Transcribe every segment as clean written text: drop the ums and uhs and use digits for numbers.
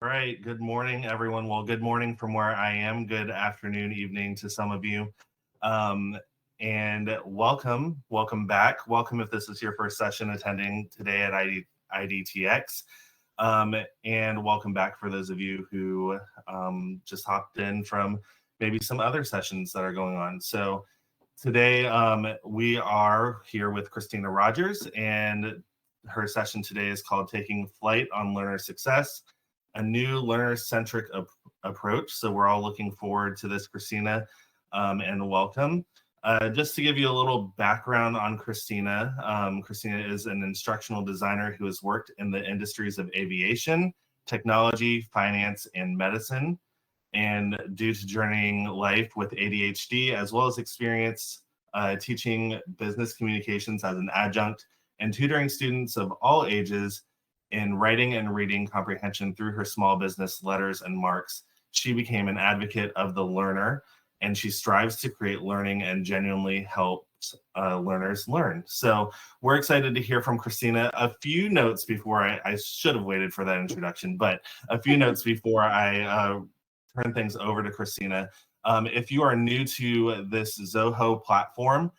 All right. Good morning, everyone. Well, good morning from where I am. Good afternoon, evening to some of you. Um, and welcome back. Welcome if this is your first session attending today at iDTX. And welcome back for those of you who just hopped in from maybe some other sessions that are going on. So today we are here with Kristina Rogers, and her session today is called Taking Flight on Learner Success, a new learner-centric approach. So we're all looking forward to this, Kristina, and welcome. Just to give you a little background on Kristina, Kristina is an instructional designer who has worked in the industries of aviation, technology, finance, and medicine. And due to journeying life with ADHD, as well as experience teaching business communications as an adjunct and tutoring students of all ages in writing and reading comprehension through her small business letters and marks, she became an advocate of the learner, and she strives to create learning and genuinely help learners learn. So we're excited to hear from Kristina. A few notes before I should have waited for that introduction, but a few notes before I turn things over to Kristina. If you are new to this Zoho platform,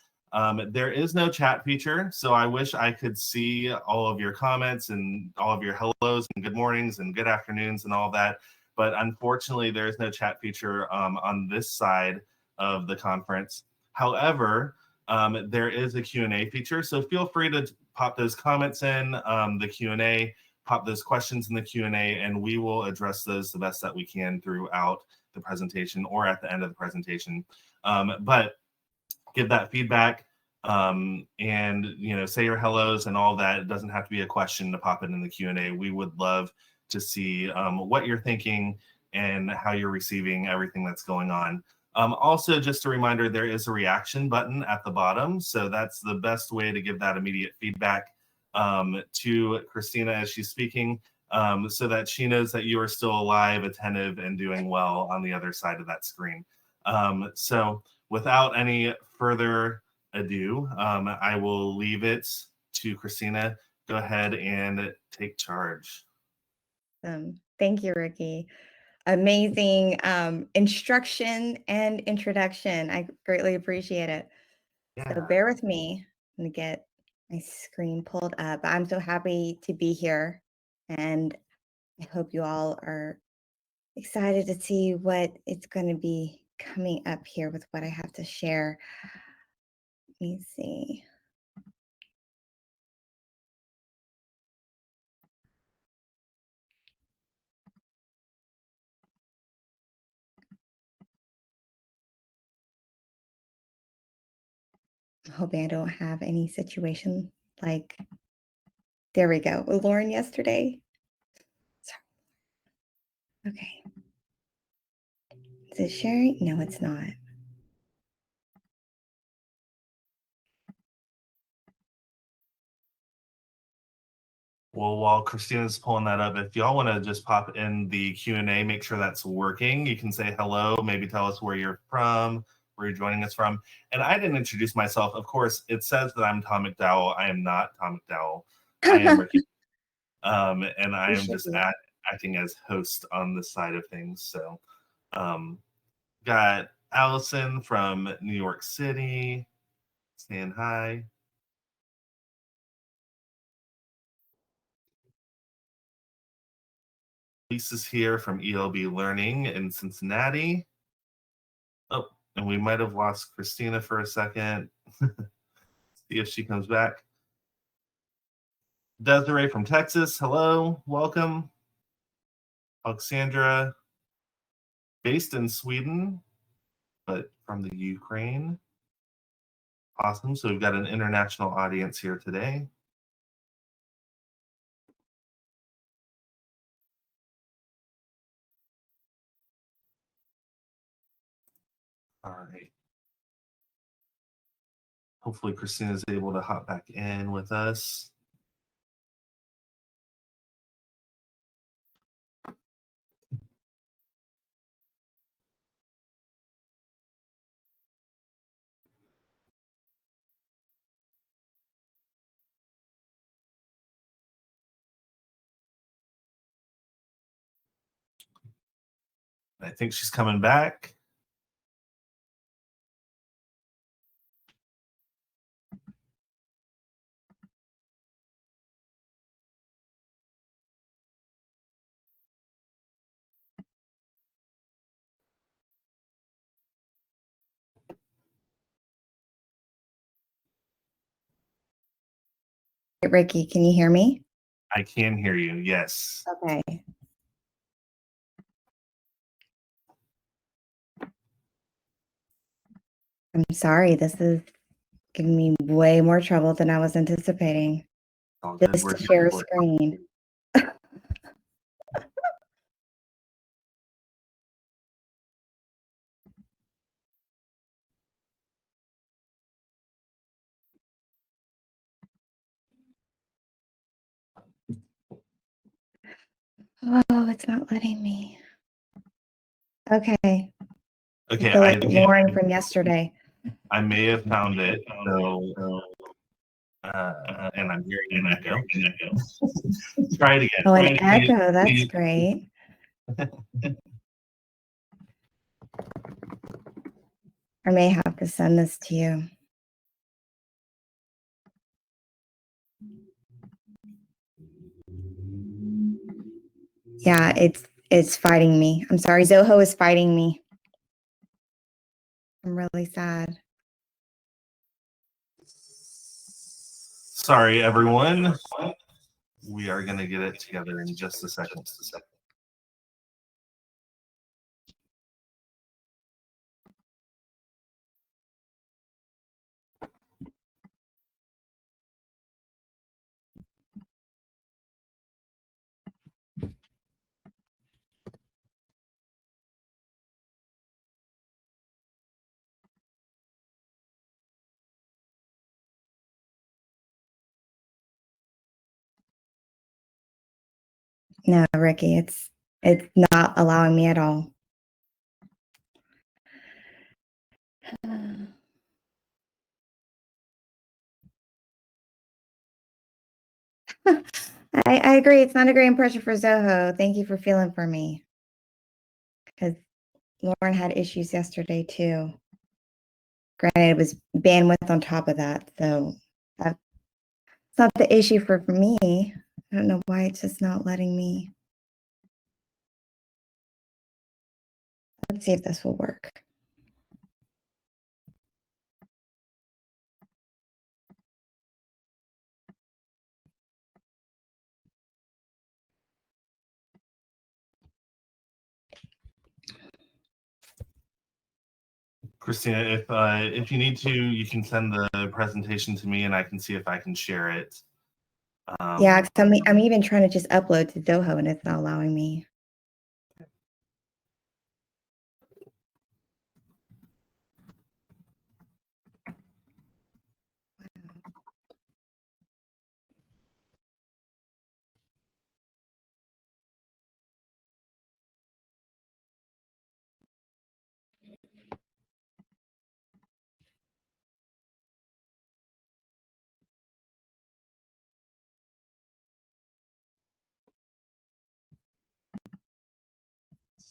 there is no chat feature, so I wish I could see all of your comments and all of your hellos and good mornings and good afternoons and all that. But unfortunately, there is no chat feature on this side of the conference. However, there is a Q&A feature, so feel free to pop those comments in the Q&A, pop those questions in the Q&A, and we will address those the best that we can throughout the presentation or at the end of the presentation. But give that feedback and say your hellos and all that. It doesn't have to be a question to pop it in the Q&A. We would love to see what you're thinking and how you're receiving everything that's going on. Also, just a reminder, there is a reaction button at the bottom, so that's the best way to give that immediate feedback to Kristina as she's speaking, so that she knows that you are still alive, attentive, and doing well on the other side of that screen. So without any further ado, I will leave it to Kristina. Go ahead and take charge. Thank you, Ricky. Amazing instruction and introduction. I greatly appreciate it. Yeah. So bear with me. I'm going to get my screen pulled up. I'm so happy to be here, and I hope you all are excited to see what it's going to be coming up here with what I have to share. Let me see. I'm hoping I don't have any situation like, there we go, with Lauren yesterday. Sorry. Okay. Is it sharing? No, it's not. Well, while Christina's pulling that up, if y'all want to just pop in the Q&A, make sure that's working. You can say hello, maybe tell us where you're from, where you're joining us from. And I didn't introduce myself. Of course, it says that I'm Tom McDowell. I am not Tom McDowell. I am Ricky. And I am just acting as host on this side of things. So got Allison from New York City saying hi. Lisa's here from ELB Learning in Cincinnati. Oh, and we might have lost Kristina for a second. See if she comes back. Desiree from Texas, hello, welcome. Alexandra, based in Sweden, but from the Ukraine. Awesome, so we've got an international audience here today. All right. Hopefully Kristina is able to hop back in with us. I think she's coming back. Ricky, can you hear me? I can hear you, yes. Okay. I'm sorry, this is giving me way more trouble than I was anticipating. All good. Just We're to share a here. screen. Oh, it's not letting me. Okay. I Okay, feel like Lauren from yesterday. I may have found it. So, and I'm hearing an echo. Try it again. Oh, an echo. That's great. I may have to send this to you. Yeah, it's fighting me. I'm sorry, Zoho is fighting me. I'm really sad. Sorry, everyone. We are going to get it together in just a second. No, Ricky, it's not allowing me at all. I agree. It's not a great impression for Zoho. Thank you for feeling for me. Because Lauren had issues yesterday too. Granted, it was bandwidth on top of that. So that's not the issue for me. I don't know why it's just not letting me. Let's see if this will work. Kristina, if you need to, you can send the presentation to me, and I can see if I can share it. Yeah, I'm even trying to just upload to Zoho, and it's not allowing me.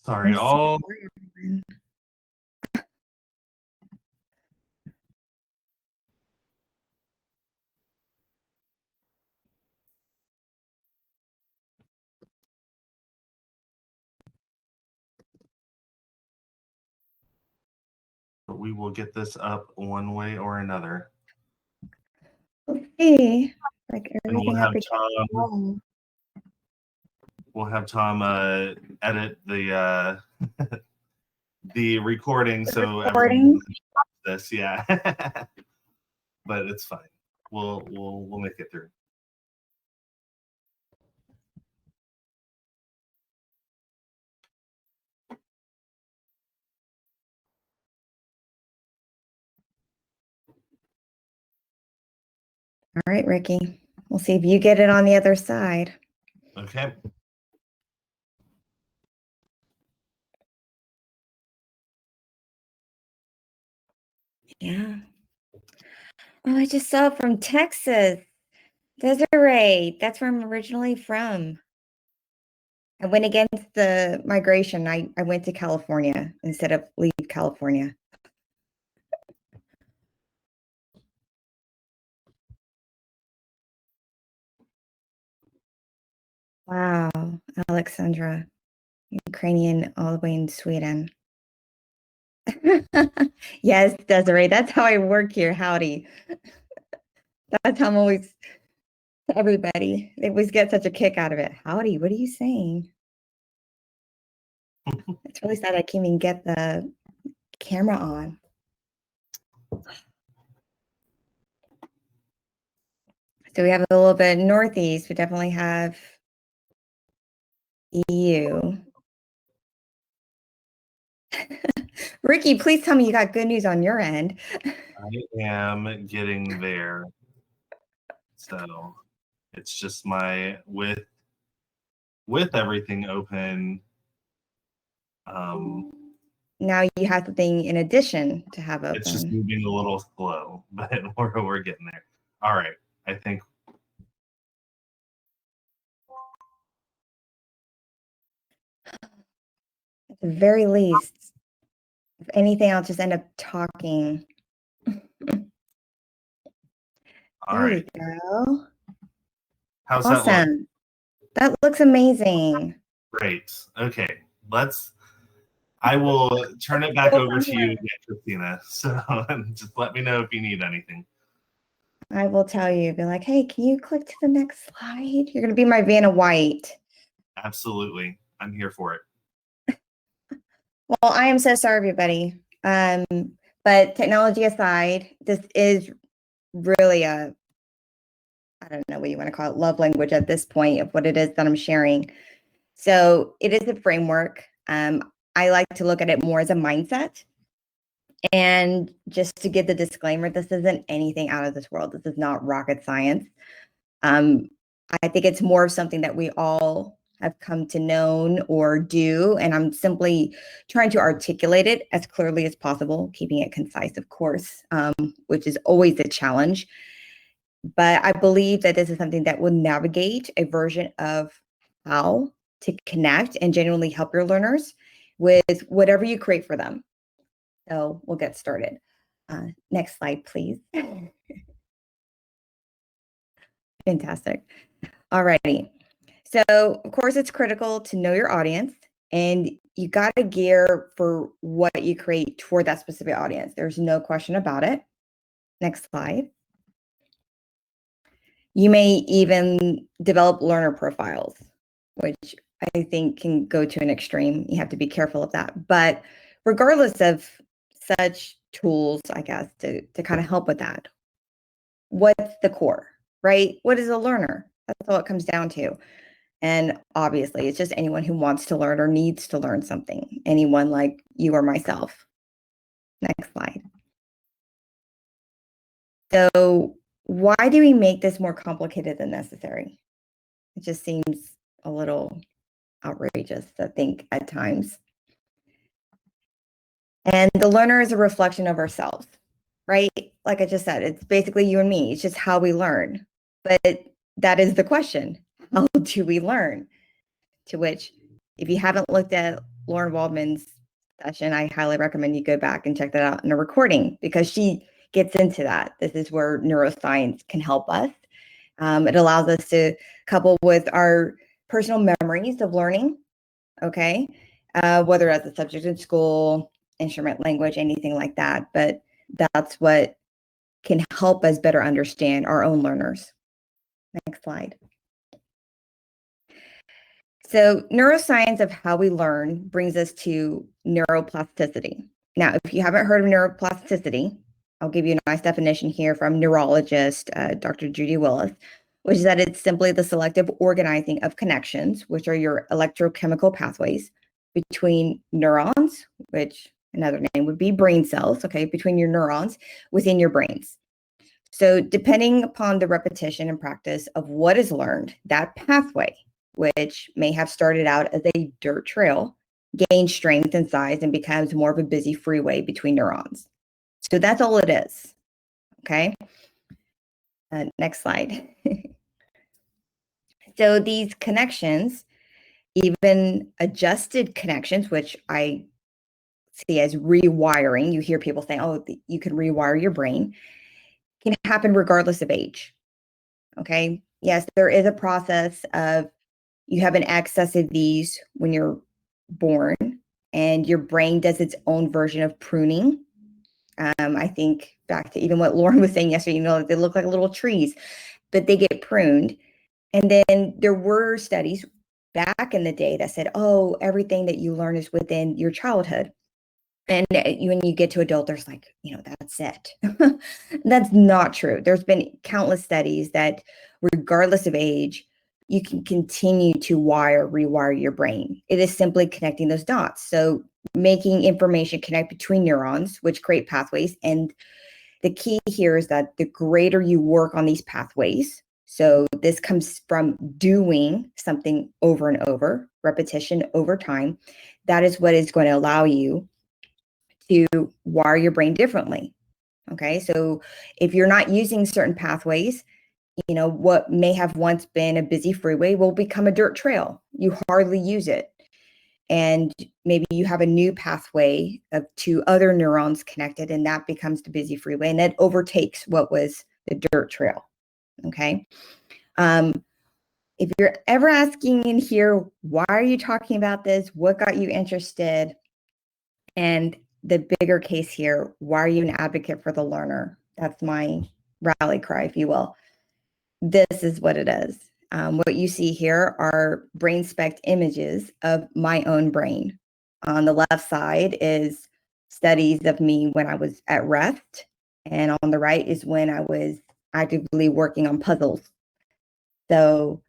Sorry, all. But we will get this up one way or another. Okay, like everything We'll have Tom edit the the recording so everyone can watch this. Yeah, but it's fine. We'll make it through. All right, Ricky. We'll see if you get it on the other side. Okay. Yeah. Oh, I just saw from Texas. Desiree, that's where I'm originally from. I went against the migration. I went to California instead of leave California. Wow, Alexandra, Ukrainian all the way in Sweden. Yes, Desiree, that's how I work here. Howdy. That's how I'm always to everybody. They always get such a kick out of it. Howdy, what are you saying? It's really sad I can't even get the camera on. So we have a little bit northeast. We definitely have EU. Ricky, please tell me you got good news on your end. I am getting there. So it's just my with everything open. Now you have something in addition to have open. It's just moving a little slow, but we're getting there. All right. I think at the very least, if anything, I'll just end up talking. all There right. you go. How's that look? Awesome. That looks amazing. Great. Okay. I will turn it back over to you again, Kristina. So just let me know if you need anything. I will tell you, be like, hey, can you click to the next slide? You're going to be my Vanna White. Absolutely. I'm here for it. Well, I am so sorry, everybody. But technology aside, this is really I don't know what you want to call it, love language at this point of what it is that I'm sharing. So it is a framework. I like to look at it more as a mindset. And just to give the disclaimer, this isn't anything out of this world. This is not rocket science. I think it's more of something that we all have come to know or do. And I'm simply trying to articulate it as clearly as possible, keeping it concise, of course, which is always a challenge. But I believe that this is something that will navigate a version of how to connect and genuinely help your learners with whatever you create for them. So we'll get started. Next slide, please. Fantastic. Alrighty. So, of course, it's critical to know your audience and you got to gear for what you create toward that specific audience. There's no question about it. Next slide. You may even develop learner profiles, which I think can go to an extreme. You have to be careful of that. But regardless of such tools, I guess, to kind of help with that, what's the core, right? What is a learner? That's all it comes down to. And obviously, it's just anyone who wants to learn or needs to learn something, anyone like you or myself. Next slide. So why do we make this more complicated than necessary? It just seems a little outrageous, I think, at times. And the learner is a reflection of ourselves, right? Like I just said, it's basically you and me. It's just how we learn. But that is the question. How do we learn? To which, if you haven't looked at Lauren Waldman's session, I highly recommend you go back and check that out in a recording because she gets into that. This is where neuroscience can help us. It allows us to couple with our personal memories of learning, okay? Whether as a subject in school, instrument language, anything like that. But that's what can help us better understand our own learners. Next slide. So neuroscience of how we learn brings us to neuroplasticity. Now, if you haven't heard of neuroplasticity, I'll give you a nice definition here from neurologist Dr. Judy Willis, which is that it's simply the selective organizing of connections, which are your electrochemical pathways between neurons, which another name would be brain cells, okay, between your neurons within your brains. So depending upon the repetition and practice of what is learned, that pathway, which may have started out as a dirt trail, gains strength and size and becomes more of a busy freeway between neurons. So that's all it is, okay? Next slide. So these connections even adjusted connections, which I see as rewiring. You hear people saying, oh, you can rewire your brain, can happen regardless of age. Okay. Yes, there is a process of you have an excess of these when you're born, and your brain does its own version of pruning. I think back to even what Lauren was saying yesterday, they look like little trees, but they get pruned. And then there were studies back in the day that said, oh, everything that you learn is within your childhood. And when you get to adult, there's like, that's it. That's not true. There's been countless studies that regardless of age, you can continue to rewire your brain. It is simply connecting those dots. So making information connect between neurons, which create pathways. And the key here is that the greater you work on these pathways, so this comes from doing something over and over, repetition over time, that is what is going to allow you to wire your brain differently. Okay, so if you're not using certain pathways, what may have once been a busy freeway will become a dirt trail. You hardly use it. And maybe you have a new pathway of two other neurons connected, and that becomes the busy freeway, and it overtakes what was the dirt trail. Okay. If you're ever asking in here, why are you talking about this? What got you interested? And the bigger case here, why are you an advocate for the learner? That's my rally cry, if you will. This is what it is. What you see here are brain spec images of my own brain. On the left side is studies of me when I was at rest. And on the right is when I was actively working on puzzles. So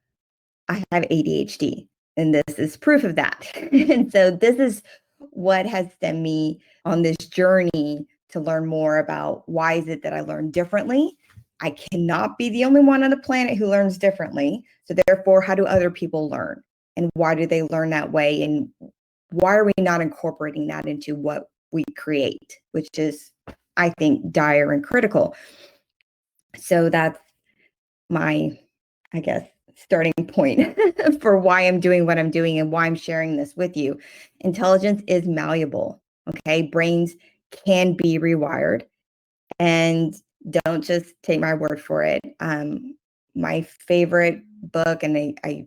I have ADHD, and this is proof of that. And so this is what has sent me on this journey to learn more about why is it that I learn differently. I cannot be the only one on the planet who learns differently. So therefore, how do other people learn? And why do they learn that way? And why are we not incorporating that into what we create, which is, I think, dire and critical. So that's my, I guess, starting point for why I'm doing what I'm doing and why I'm sharing this with you. Intelligence is malleable. Okay. Brains can be rewired, and don't just take my word for it. My favorite book, and I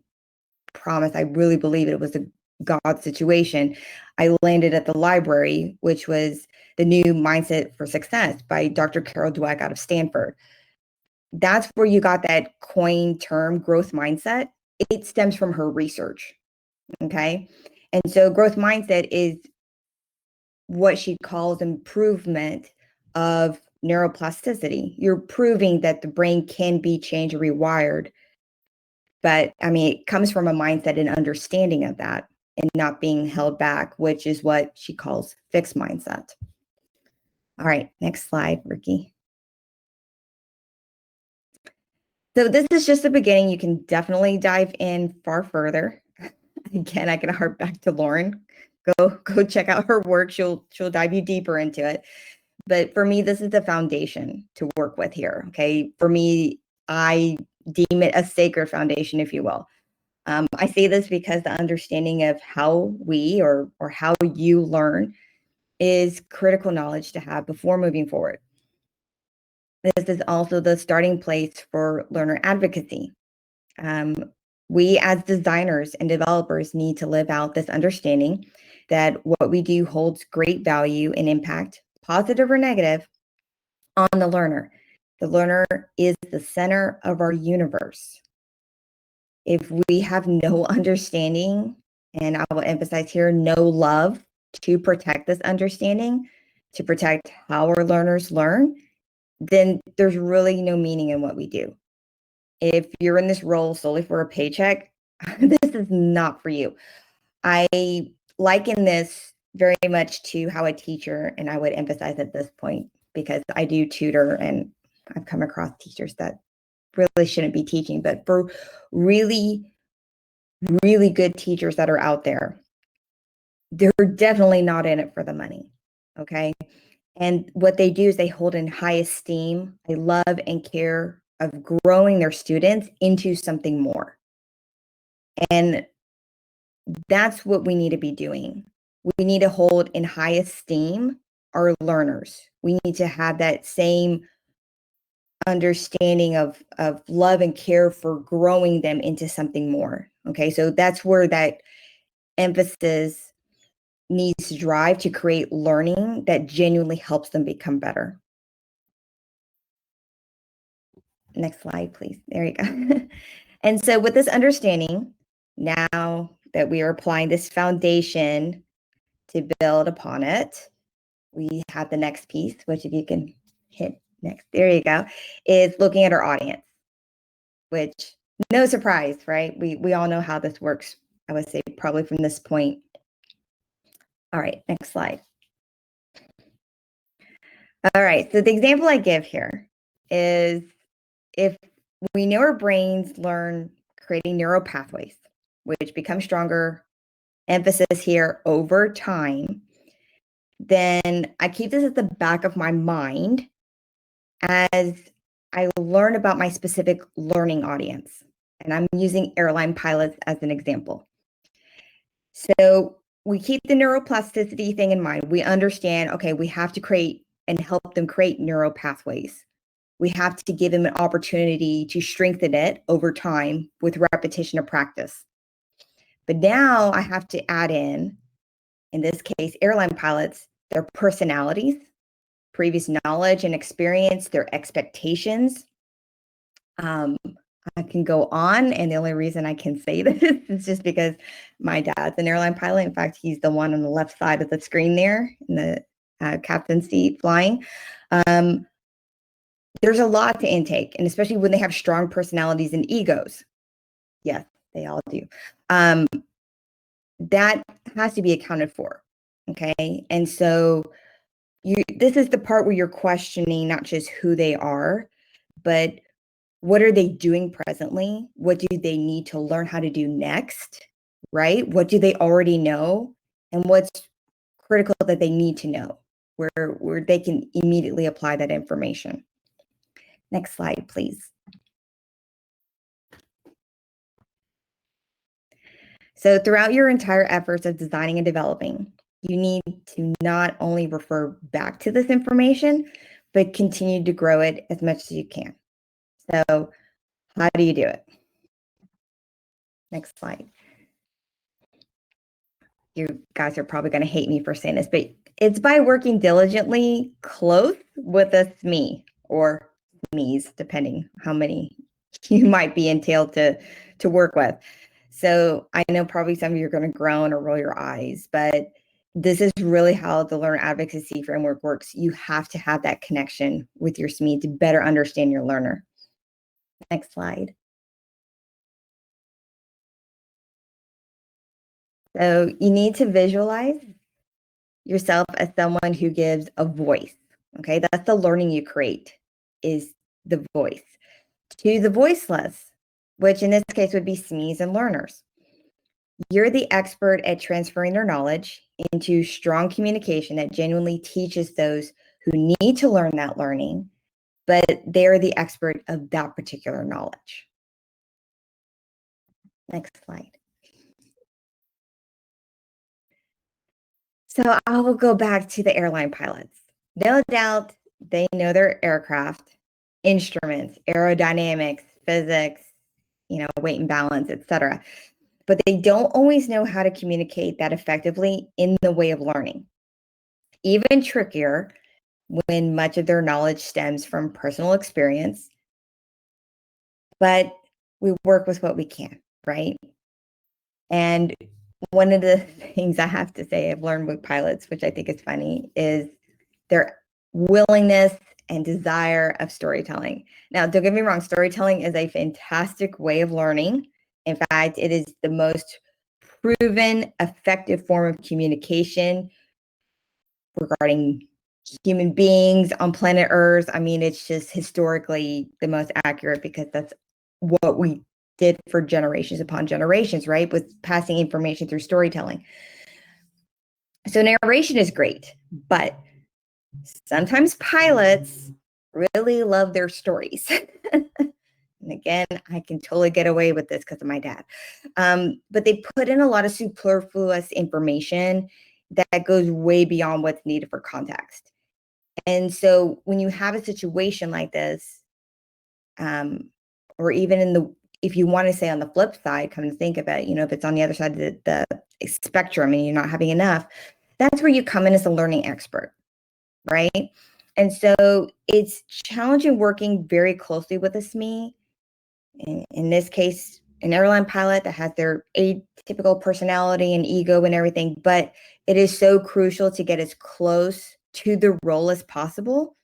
promise I really believe it was a God situation. I landed at the library, which was The New Mindset for Success by Dr. Carol Dweck out of Stanford. That's where you got that coined term, growth mindset. It stems from her research. Okay. And so growth mindset is what she calls improvement of neuroplasticity. You're proving that the brain can be changed or rewired. But I mean, it comes from a mindset and understanding of that and not being held back, which is what she calls fixed mindset. All right, next slide, Ricky. So this is just the beginning. You can definitely dive in far further. Again, I can harp back to Lauren. Go check out her work. She'll dive you deeper into it. But for me, this is the foundation to work with here. Okay. For me, I deem it a sacred foundation, if you will. I say this because the understanding of how we or how you learn is critical knowledge to have before moving forward. This is also the starting place for learner advocacy. We as designers and developers need to live out this understanding that what we do holds great value and impact, positive or negative, on the learner. The learner is the center of our universe. If we have no understanding, and I will emphasize here, no love to protect this understanding, to protect how our learners learn, then there's really no meaning in what we do. If you're in this role solely for a paycheck, this is not for you. I liken this very much to how a teacher, and I would emphasize at this point, because I do tutor and I've come across teachers that really shouldn't be teaching, but for really, really good teachers that are out there, they're definitely not in it for the money. Okay. And what they do is they hold in high esteem, they love and care of growing their students into something more. And That's what we need to be doing. We need to hold in high esteem our learners. We need to have that same understanding of love and care for growing them into something more. Okay, so that's where that emphasis needs to drive to create learning that genuinely helps them become better. Next slide, please. There you go. And so with this understanding, now that we are applying this foundation to build upon it, we have the next piece, which if you can hit next, there you go, is looking at our audience, which no surprise, right? We all know how this works, I would say probably from this point. All right, next slide. All right, so the example I give here is if we know our brains learn creating neural pathways, which become stronger, emphasis here over time, then I keep this at the back of my mind as I learn about my specific learning audience. And I'm using airline pilots as an example. So we keep the neuroplasticity thing in mind. We understand, okay, we have to create and help them create neural pathways. We have to give them an opportunity to strengthen it over time with repetition of practice. But now I have to add in this case, airline pilots, their personalities, previous knowledge and experience, their expectations. I can go on, and the only reason I can say this is just because my dad's an airline pilot. In fact, he's the one on the left side of the screen there in the captain's seat flying. There's a lot to intake, and especially when they have strong personalities and egos. Yes, they all do. That has to be accounted for. Okay. And so this is the part where you're questioning not just who they are, but what are they doing presently? What do they need to learn how to do next? Right? What do they already know? And what's critical that they need to know where they can immediately apply that information. Next slide, please. So throughout your entire efforts of designing and developing, you need to not only refer back to this information, but continue to grow it as much as you can. So how do you do it? Next slide. You guys are probably going to hate me for saying this, but it's by working diligently close with a SME or SMEs, depending how many you might be entailed to work with. So I know probably some of you are going to groan or roll your eyes, but this is really how the learner advocacy framework works. You have to have that connection with your SME to better understand your learner. Next slide. So you need to visualize yourself as someone who gives a voice. Okay, that's the learning you create, is the voice. To the voiceless, which in this case would be SMEs and learners. You're the expert at transferring their knowledge into strong communication that genuinely teaches those who need to learn that learning, but they're the expert of that particular knowledge. Next slide. So I will go back to the airline pilots. No doubt they know their aircraft, instruments, aerodynamics, physics, weight and balance, etc. But they don't always know how to communicate that effectively in the way of learning. Even trickier when much of their knowledge stems from personal experience, but we work with what we can, right? And one of the things I have to say I've learned with pilots, which I think is funny, is their willingness and desire of storytelling. Now, don't get me wrong, storytelling is a fantastic way of learning. In fact, it is the most proven, effective form of communication regarding human beings on planet Earth. I mean, it's just historically the most accurate because that's what we did for generations upon generations, right? With passing information through storytelling. So narration is great, but sometimes pilots really love their stories. And again, I can totally get away with this because of my dad. But they put in a lot of superfluous information that goes way beyond what's needed for context. And so when you have a situation like this, or even if you want to say on the flip side, come to think of it, if it's on the other side of the spectrum and you're not having enough, that's where you come in as a learning expert, right? And so it's challenging working very closely with a SME, in this case, an airline pilot that has their atypical personality and ego and everything, but it is so crucial to get as close to the role as possible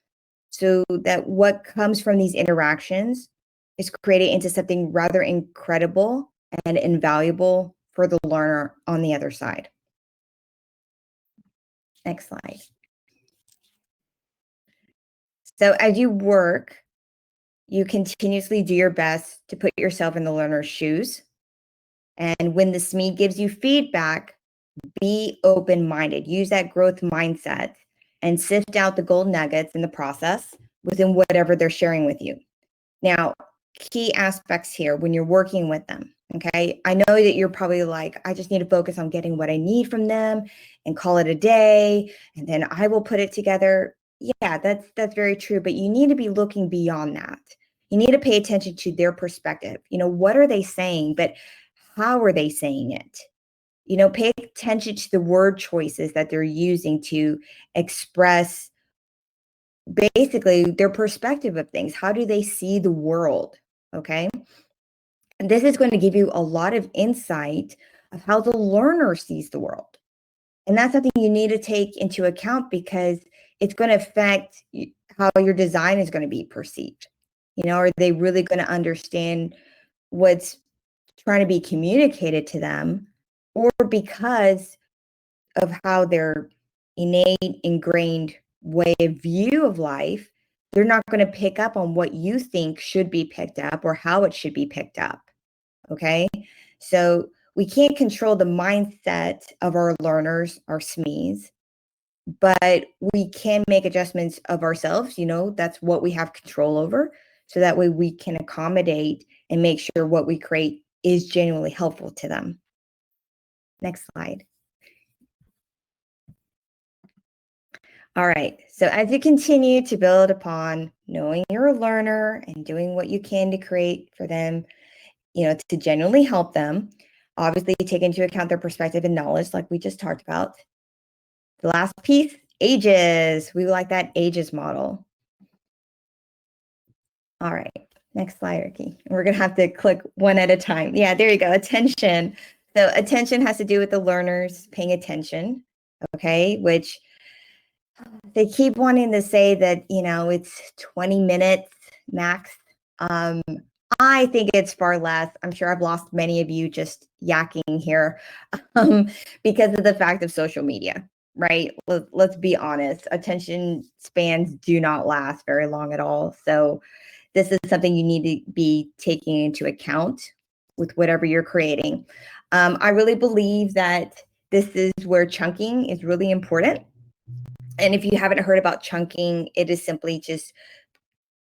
so that what comes from these interactions is created into something rather incredible and invaluable for the learner on the other side. Next slide. So as you work, you continuously do your best to put yourself in the learner's shoes. And when the SME gives you feedback, be open-minded. Use that growth mindset and sift out the gold nuggets in the process within whatever they're sharing with you. Now, key aspects here when you're working with them, okay? I know that you're probably like, I just need to focus on getting what I need from them and call it a day, and then I will put it together. Yeah, that's very true, but you need to be looking beyond that. You need to pay attention to their perspective. What are they saying, but how are they saying it? Pay attention to the word choices that they're using to express basically their perspective of things. How do they see the world? Okay. And this is going to give you a lot of insight of how the learner sees the world. And that's something you need to take into account because it's going to affect how your design is going to be perceived. Are they really going to understand what's trying to be communicated to them, or because of how their innate, ingrained way of view of life, they're not going to pick up on what you think should be picked up or how it should be picked up. Okay. So we can't control the mindset of our learners, our SMEs, but we can make adjustments of ourselves. That's what we have control over. So that way we can accommodate and make sure what we create is genuinely helpful to them. Next slide. All right, so as you continue to build upon knowing you're a learner and doing what you can to create for them, to genuinely help them, obviously take into account their perspective and knowledge like we just talked about. The last piece, ages. We like that ages model. All right, next slide, Ricky. We're gonna have to click one at a time. Yeah, there you go, attention. So attention has to do with the learners paying attention, okay, which they keep wanting to say that, it's 20 minutes max. I think it's far less. I'm sure I've lost many of you just yakking here because of the fact of social media, right? Let's be honest. Attention spans do not last very long at all. So this is something you need to be taking into account with whatever you're creating. I really believe that this is where chunking is really important. And if you haven't heard about chunking, it is simply just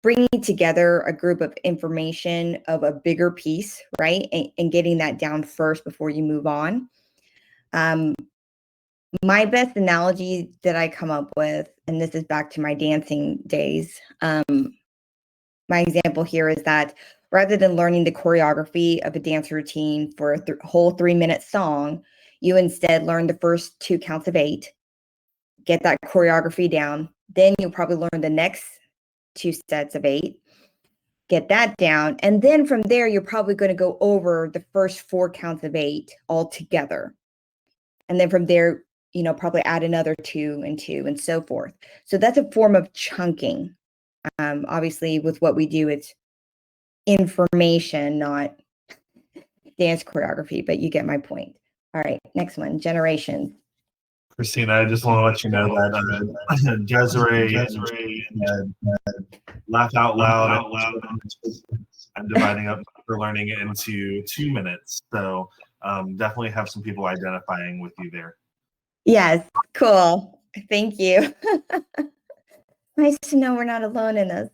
bringing together a group of information of a bigger piece, right? And getting that down first before you move on. My best analogy that I come up with, and this is back to my dancing days, my example here is that rather than learning the choreography of a dance routine for a whole 3-minute song, you instead learn the first 2 counts of 8, get that choreography down. Then you'll probably learn the next 2 sets of 8, get that down. And then from there, you're probably going to go over the first 4 counts of 8 all together. And then from there, probably add another 2 and 2 and so forth. So that's a form of chunking. Obviously, with what we do, it's information, not dance choreography, but you get my point. All right, next one, generations. Kristina, I just want to let you know that Desiree laugh out loud. I'm dividing up for learning into 2 minutes. So definitely have some people identifying with you there. Yes, cool. Thank you. Nice to know we're not alone in this.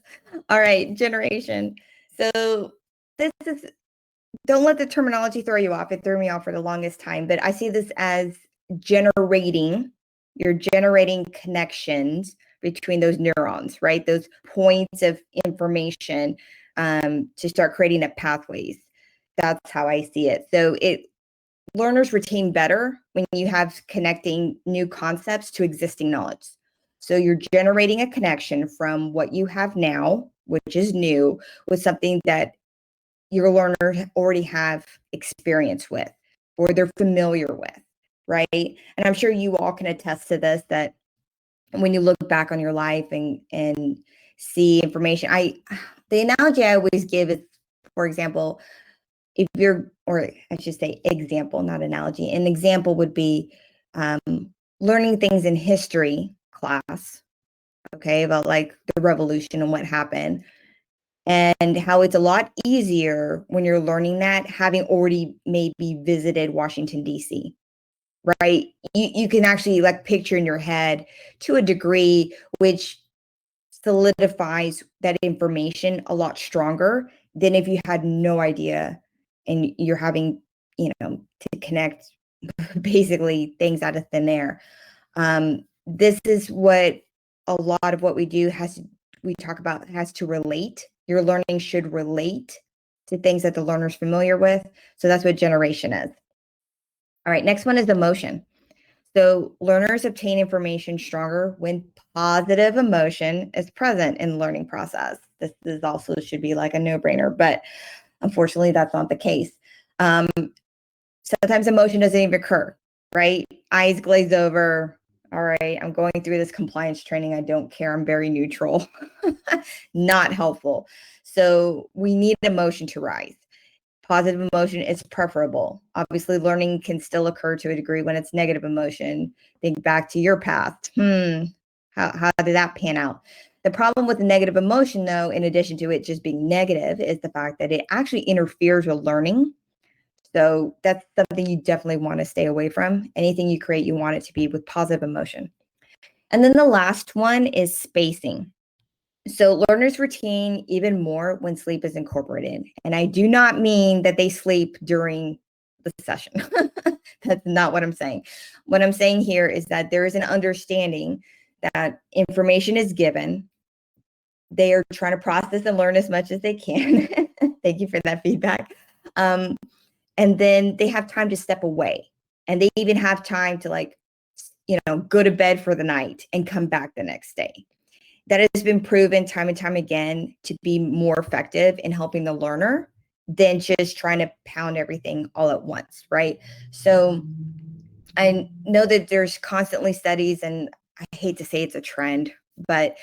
All right, generation. So this is, don't let the terminology throw you off. It threw me off for the longest time, but I see this as you're generating connections between those neurons, right? Those points of information to start creating up pathways. That's how I see it. So learners retain better when you have connecting new concepts to existing knowledge. So you're generating a connection from what you have now, which is new, with something that your learners already have experience with or they're familiar with, right? And I'm sure you all can attest to this, that when you look back on your life and see information, the analogy I always give is, for example, if you're, or I should say example, not analogy, an example would be learning things in history class, okay, about like the revolution and what happened, and how it's a lot easier when you're learning that, having already maybe visited Washington, D.C., right? You can actually like picture in your head to a degree, which solidifies that information a lot stronger than if you had no idea and you're having, to connect basically things out of thin air. This is what a lot of what we do we talk about has to relate. Your learning should relate to things that the learner's familiar with. So that's what generation is. All right, next one is emotion. So learners obtain information stronger when positive emotion is present in the learning process. This is also should be like a no-brainer, but unfortunately that's not the case. Sometimes emotion doesn't even occur, right? Eyes glaze over. All right, I'm going through this compliance training. I don't care. I'm very neutral. Not helpful. So we need emotion to rise. Positive emotion is preferable. Obviously, learning can still occur to a degree when it's negative emotion. Think back to your past. How did that pan out? The problem with the negative emotion, though, in addition to it just being negative, is the fact that it actually interferes with learning. So that's something you definitely want to stay away from. Anything you create, you want it to be with positive emotion. And then the last one is spacing. So learners retain even more when sleep is incorporated. And I do not mean that they sleep during the session. That's not what I'm saying. What I'm saying here is that there is an understanding that information is given. They are trying to process and learn as much as they can. Thank you for that feedback. And then they have time to step away. And they even have time to go to bed for the night and come back the next day. That has been proven time and time again to be more effective in helping the learner than just trying to pound everything all at once, right? So I know that there's constantly studies, and I hate to say it's a trend, but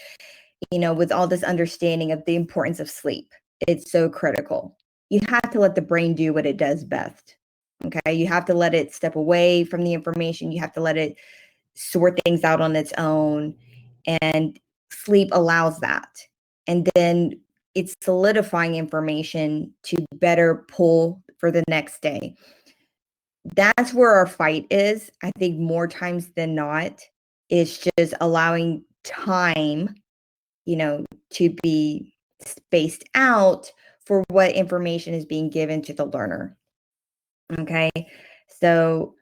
with all this understanding of the importance of sleep, it's so critical. You have to let the brain do what it does best. Okay. You have to let it step away from the information. You have to let it sort things out on its own. And sleep allows that. And then it's solidifying information to better pull for the next day. That's where our fight is. I think more times than not, it's just allowing time, to be spaced out for what information is being given to the learner. Okay. So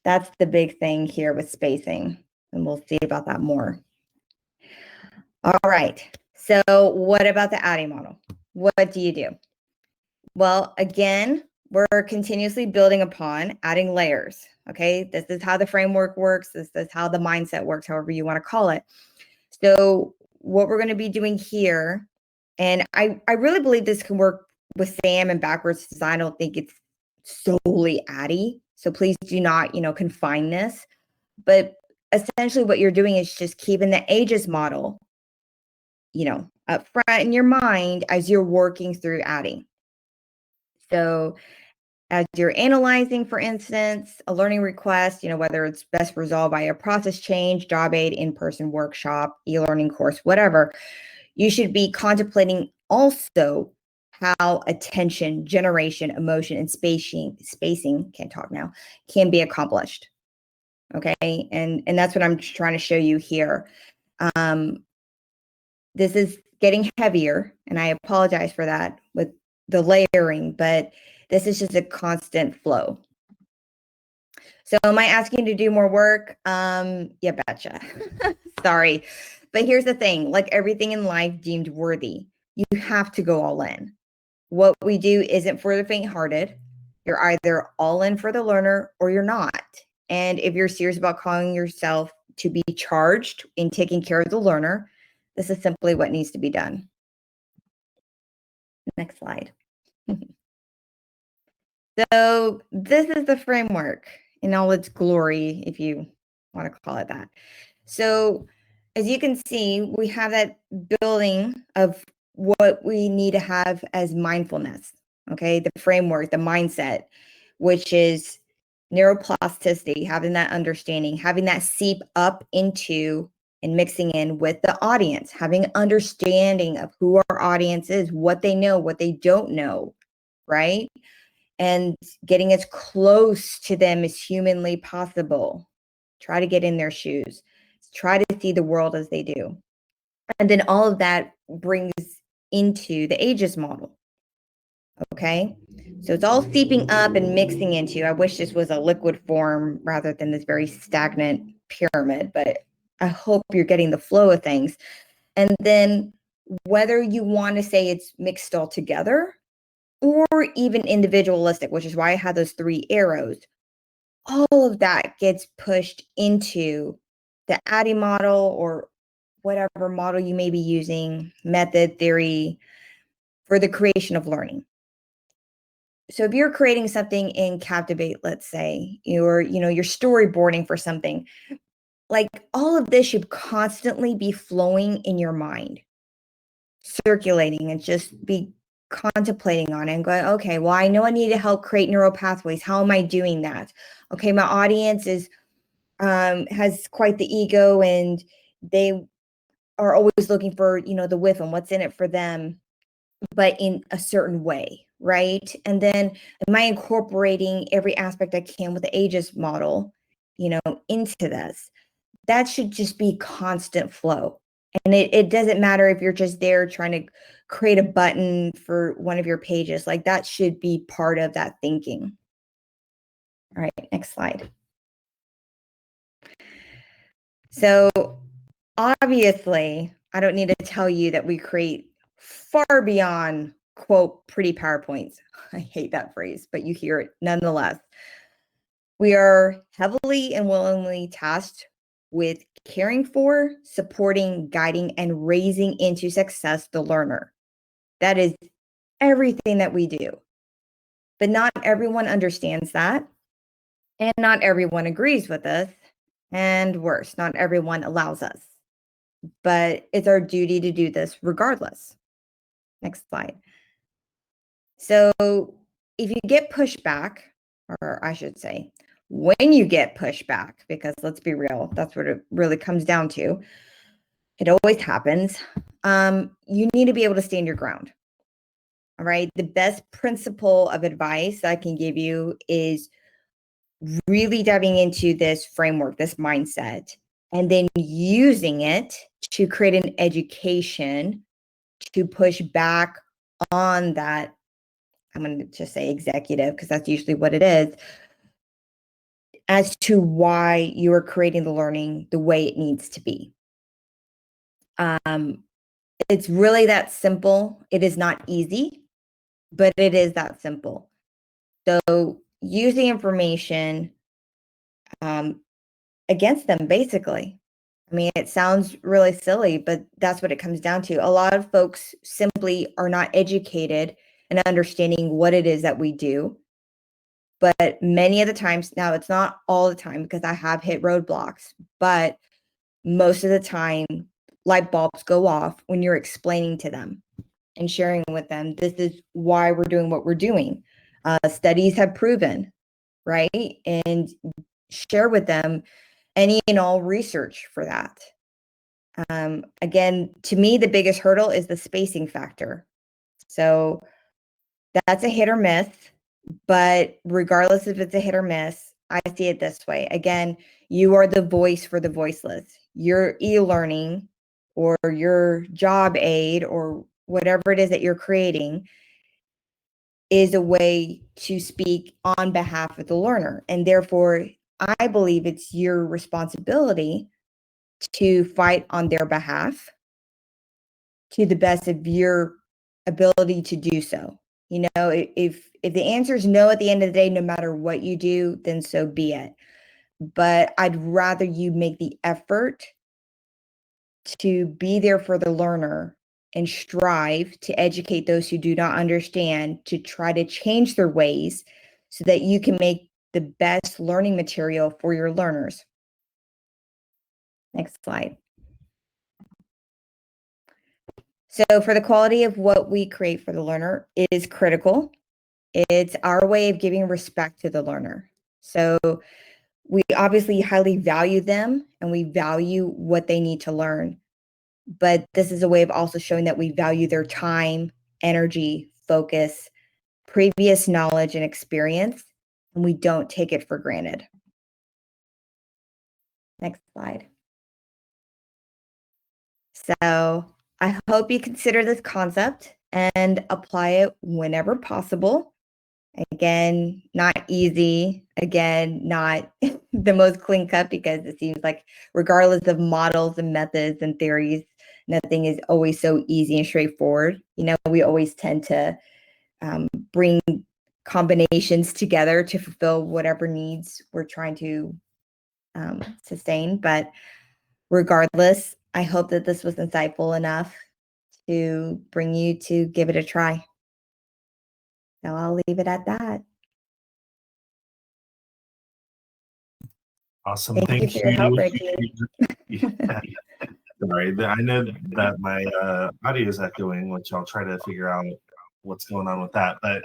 that's the big thing here with spacing. And we'll see about that more. All right. So what about the ADDIE model? What do you do? Well, again, we're continuously building upon adding layers. Okay. This is how the framework works. This is how the mindset works, however you want to call it. So what we're going to be doing here, and I really believe this can work with SAM and backwards design. I don't think it's solely ADDIE. So please do not, confine this. But essentially what you're doing is just keeping the ages model, up front in your mind as you're working through ADDIE. So as you're analyzing, for instance, a learning request, whether it's best resolved by a process change, job aid, in-person workshop, e-learning course, whatever, you should be contemplating also how attention, generation, emotion, and spacing, can't talk now, can be accomplished. Okay. And that's what I'm trying to show you here. This is getting heavier, and I apologize for that with the layering, but this is just a constant flow. So am I asking you to do more work? Yeah, betcha. Sorry. But here's the thing, like everything in life deemed worthy, you have to go all in. What we do isn't for the faint-hearted. You're either all in for the learner or you're not. And if you're serious about calling yourself to be charged in taking care of the learner, this is simply what needs to be done. Next slide. So this is the framework in all its glory, if you want to call it that. So as you can see, we have that building of what we need to have as mindfulness, okay? The framework, the mindset, which is neuroplasticity, having that understanding, having that seep up into and mixing in with the audience, having understanding of who our audience is, what they know, what they don't know, right? And getting as close to them as humanly possible. Try to get in their shoes. Try to see the world as they do. And then all of that brings into the ages model. Okay. So it's all seeping up and mixing into. I wish this was a liquid form rather than this very stagnant pyramid, but I hope you're getting the flow of things. And then whether you want to say it's mixed all together or even individualistic, which is why I had those 3 arrows, all of that gets pushed into the ADDIE model or whatever model you may be using, method, theory, for the creation of learning. So if you're creating something in Captivate, let's say, you're storyboarding for something, like all of this should constantly be flowing in your mind, circulating, and just be contemplating on it and going, okay, well, I know I need to help create neural pathways. How am I doing that? Okay, my audience is has quite the ego and they are always looking for, the whiff and what's in it for them, but in a certain way, right? And then am I incorporating every aspect I can with the ages model, into this? That should just be constant flow. And it doesn't matter if you're just there trying to create a button for one of your pages, like that should be part of that thinking. All right, next slide. So obviously, I don't need to tell you that we create far beyond, quote, pretty PowerPoints. I hate that phrase, but you hear it nonetheless. We are heavily and willingly tasked with caring for, supporting, guiding, and raising into success the learner. That is everything that we do. But not everyone understands that, and not everyone agrees with us, and worse, not everyone allows us. But it's our duty to do this regardless. Next slide. So if you get pushback, or I should say, when you get pushback, because let's be real, that's what it really comes down to. It always happens. You need to be able to stand your ground. All right. The best principle of advice I can give you is really diving into this framework, this mindset, and then using it to create an education to push back on that. I'm going to just say executive because that's usually what it is, as to why you are creating the learning the way it needs to be. It's really that simple. It is not easy, but it is that simple. So use the information against them, basically. I mean, it sounds really silly, but that's what it comes down to. A lot of folks simply are not educated in understanding what it is that we do. But many of the times, now it's not all the time because I have hit roadblocks, but most of the time, light bulbs go off when you're explaining to them and sharing with them, this is why we're doing what we're doing. Studies have proven, right? And share with them any and all research for that. Again, to me, the biggest hurdle is the spacing factor. So that's a hit or miss, but regardless if it's a hit or miss, I see it this way. Again, you are the voice for the voiceless. Your e-learning or your job aid or whatever it is that you're creating is a way to speak on behalf of the learner. And therefore, I believe it's your responsibility to fight on their behalf to the best of your ability to do so. You know, if the answer is no at the end of the day, no matter what you do, then so be it. But I'd rather you make the effort to be there for the learner and strive to educate those who do not understand, to try to change their ways so that you can make the best learning material for your learners. Next slide. So for the quality of what we create for the learner, it is critical. It's our way of giving respect to the learner. So we obviously highly value them and we value what they need to learn. But this is a way of also showing that we value their time, energy, focus, previous knowledge and experience, and we don't take it for granted. Next slide. So I hope you consider this concept and apply it whenever possible. Again, not easy. Again, not the most clean cut, because it seems like regardless of models and methods and theories, nothing is always so easy and straightforward. You know, we always tend to bring combinations together to fulfill whatever needs we're trying to sustain. But regardless, I hope that this was insightful enough to bring you to give it a try. So I'll leave it at that. Awesome. Thank you for your help, Reggie. Yeah. Sorry, I know that my audio is echoing, which I'll try to figure out what's going on with that. But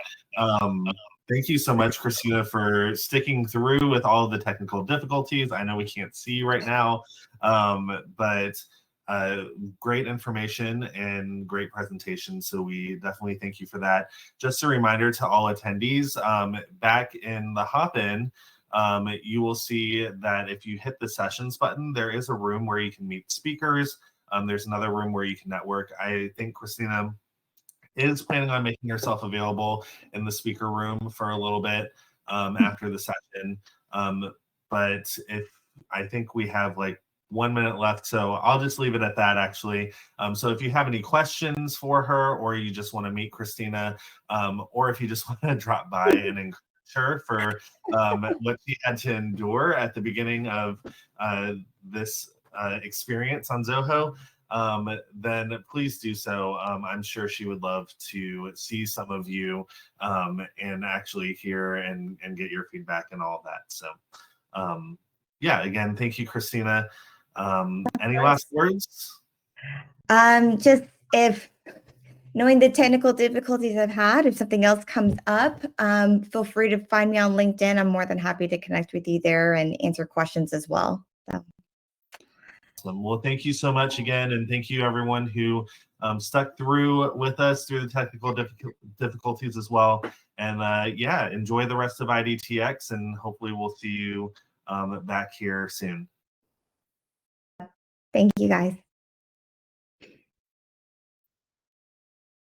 thank you so much, Kristina, for sticking through with all of the technical difficulties. I know we can't see you right now, but great information and great presentation. So we definitely thank you for that. Just a reminder to all attendees, back in the hop-in, you will see that if you hit the sessions button, there is a room where you can meet speakers. There's another room where you can network. I think Kristina is planning on making herself available in the speaker room for a little bit after the session. But I think we have like 1 minute left, so I'll just leave it at that, actually. So if you have any questions for her, or you just want to meet Kristina, or if you just want to drop by and encourage her for what she had to endure at the beginning of this experience on Zoho, then please do so. I'm sure she would love to see some of you and actually hear and get your feedback and all of that. So yeah, again, thank you, Kristina. Any last words? Just if knowing the technical difficulties I've had, if something else comes up, feel free to find me on LinkedIn. I'm more than happy to connect with you there and answer questions as well. So. Awesome. Well, thank you so much again, and thank you everyone who stuck through with us through the technical difficulties as well. And yeah, enjoy the rest of iDTX, and hopefully we'll see you back here soon. Thank you, guys.